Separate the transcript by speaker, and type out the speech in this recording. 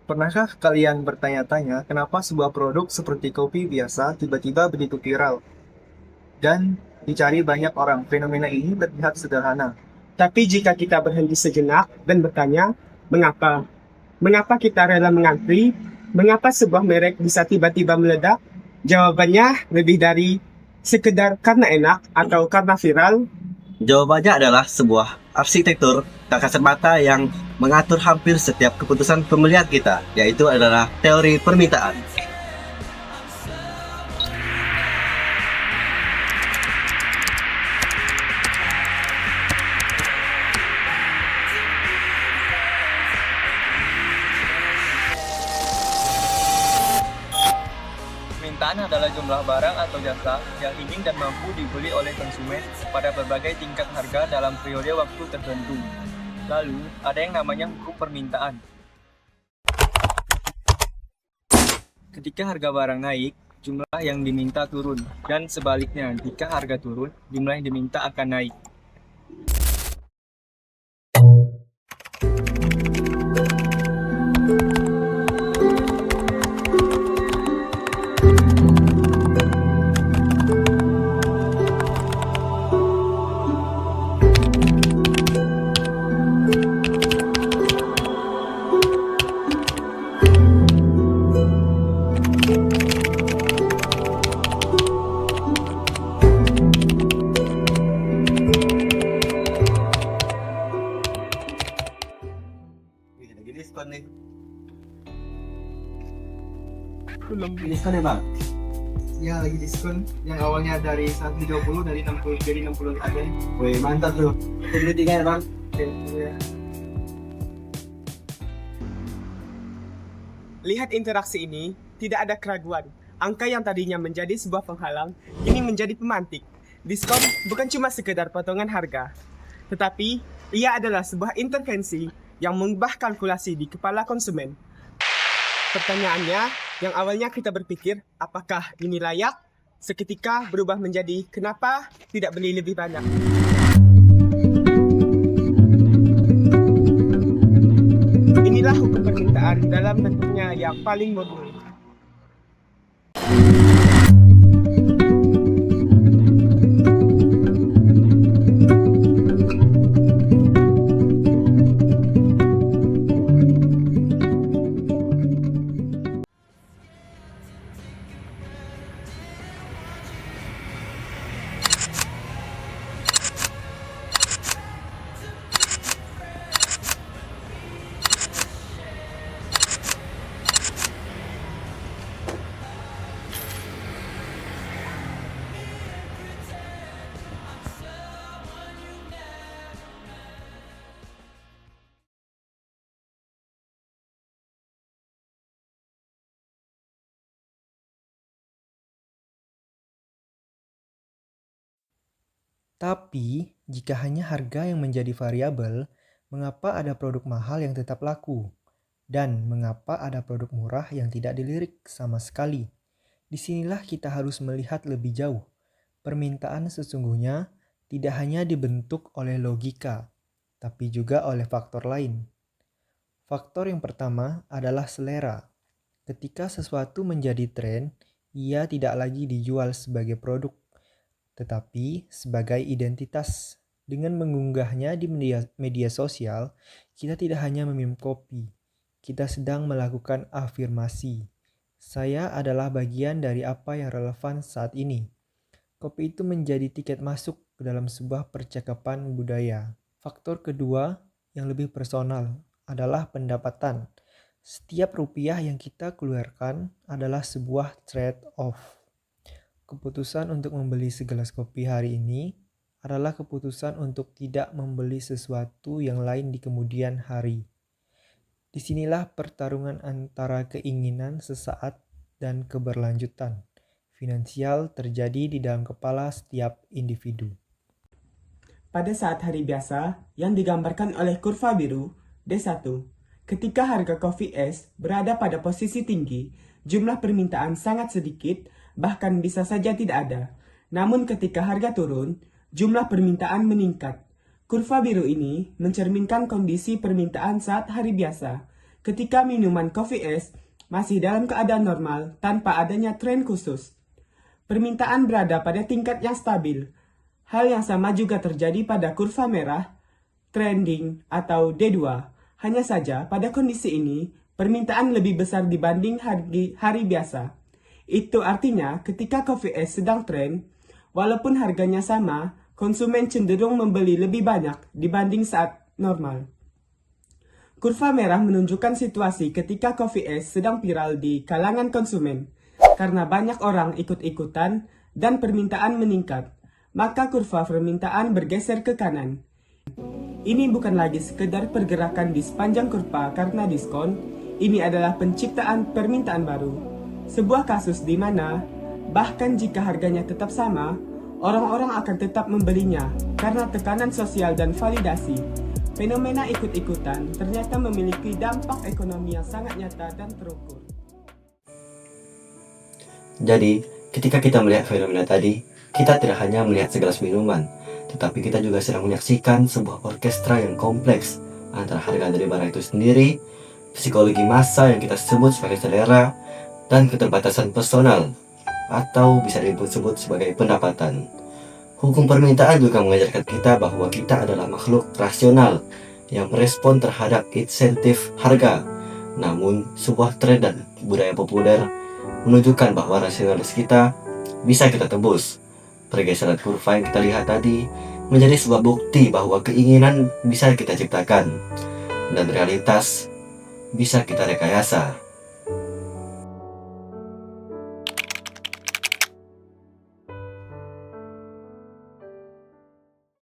Speaker 1: Pernahkah kalian bertanya-tanya kenapa sebuah produk seperti kopi biasa tiba-tiba begitu viral dan dicari banyak orang? Fenomena ini terlihat sederhana.
Speaker 2: Tapi jika kita berhenti sejenak dan bertanya, mengapa? Mengapa kita rela mengantri? Mengapa sebuah merek bisa tiba-tiba meledak? Jawabannya lebih dari sekedar karena enak atau karena viral.
Speaker 3: Jawabannya adalah sebuah arsitektur tak kasat mata yang mengatur hampir setiap keputusan pembelian kita, yaitu adalah teori permintaan.
Speaker 4: Permintaan adalah jumlah barang atau jasa yang ingin dan mampu dibeli oleh konsumen pada berbagai tingkat harga dalam periode waktu tertentu. Lalu, ada yang namanya hukum permintaan. Ketika harga barang naik, jumlah yang diminta turun, dan sebaliknya, jika harga turun, jumlah yang diminta akan naik.
Speaker 3: Lagi diskon nih.
Speaker 2: Belum.
Speaker 3: Diskon ya bang?
Speaker 1: Ya, lagi diskon yang awalnya dari 130 dari 60 jadi 60 ada.
Speaker 3: Wih mantap tuh. Itu beli 3 ya bang?
Speaker 1: Ya.
Speaker 2: Lihat interaksi ini, tidak ada keraguan. Angka yang tadinya menjadi sebuah penghalang, kini menjadi pemantik. Diskon bukan cuma sekedar potongan harga, tetapi ia adalah sebuah intervensi yang mengubah kalkulasi di kepala konsumen. Pertanyaannya, yang awalnya kita berpikir, apakah ini layak? Seketika berubah menjadi, kenapa tidak beli lebih banyak? Inilah hukum permintaan dalam bentuknya yang paling murni.
Speaker 5: Tapi, jika hanya harga yang menjadi variabel, mengapa ada produk mahal yang tetap laku? Dan mengapa ada produk murah yang tidak dilirik sama sekali? Disinilah kita harus melihat lebih jauh. Permintaan sesungguhnya tidak hanya dibentuk oleh logika, tapi juga oleh faktor lain. Faktor yang pertama adalah selera. Ketika sesuatu menjadi tren, ia tidak lagi dijual sebagai produk, tetapi sebagai identitas. Dengan mengunggahnya di media sosial, kita tidak hanya meminum kopi, kita sedang melakukan afirmasi. Saya adalah bagian dari apa yang relevan saat ini. Kopi itu menjadi tiket masuk ke dalam sebuah percakapan budaya. Faktor kedua yang lebih personal adalah pendapatan. Setiap rupiah yang kita keluarkan adalah sebuah trade-off. Keputusan untuk membeli segelas kopi hari ini adalah keputusan untuk tidak membeli sesuatu yang lain di kemudian hari. Disinilah pertarungan antara keinginan sesaat dan keberlanjutan finansial terjadi di dalam kepala setiap individu.
Speaker 2: Pada saat hari biasa yang digambarkan oleh kurva biru D1, ketika harga kopi es berada pada posisi tinggi, jumlah permintaan sangat sedikit, bahkan bisa saja tidak ada. Namun ketika harga turun, jumlah permintaan meningkat. Kurva biru ini mencerminkan kondisi permintaan saat hari biasa. ketika minuman kopi es masih dalam keadaan normal tanpa adanya tren khusus. Permintaan berada pada tingkat yang stabil. Hal yang sama juga terjadi pada kurva merah, trending atau D2. Hanya saja pada kondisi ini, permintaan lebih besar dibanding hari biasa. Itu artinya ketika kopi es sedang tren, walaupun harganya sama, konsumen cenderung membeli lebih banyak dibanding saat normal. Kurva merah menunjukkan situasi ketika kopi es sedang viral di kalangan konsumen. Karena banyak orang ikut-ikutan dan permintaan meningkat, maka kurva permintaan bergeser ke kanan. Ini bukan lagi sekedar pergerakan di sepanjang kurva karena diskon, ini adalah penciptaan permintaan baru. Sebuah kasus di mana, bahkan jika harganya tetap sama, orang-orang akan tetap membelinya karena tekanan sosial dan validasi. Fenomena ikut-ikutan ternyata memiliki dampak ekonomi yang sangat nyata dan terukur.
Speaker 3: Jadi, ketika kita melihat fenomena tadi, kita tidak hanya melihat segelas minuman, tetapi kita juga sedang menyaksikan sebuah orkestra yang kompleks antara harga dari barang itu sendiri, psikologi massa yang kita sebut sebagai selera, dan keterbatasan personal, atau bisa disebut sebagai pendapatan. Hukum permintaan juga mengajarkan kita bahwa kita adalah makhluk rasional yang merespon terhadap insentif harga. Namun, sebuah tren dan budaya populer menunjukkan bahwa rasionalis kita bisa kita tebus. Pergeseran kurva yang kita lihat tadi menjadi sebuah bukti bahwa keinginan bisa kita ciptakan dan realitas bisa kita rekayasa.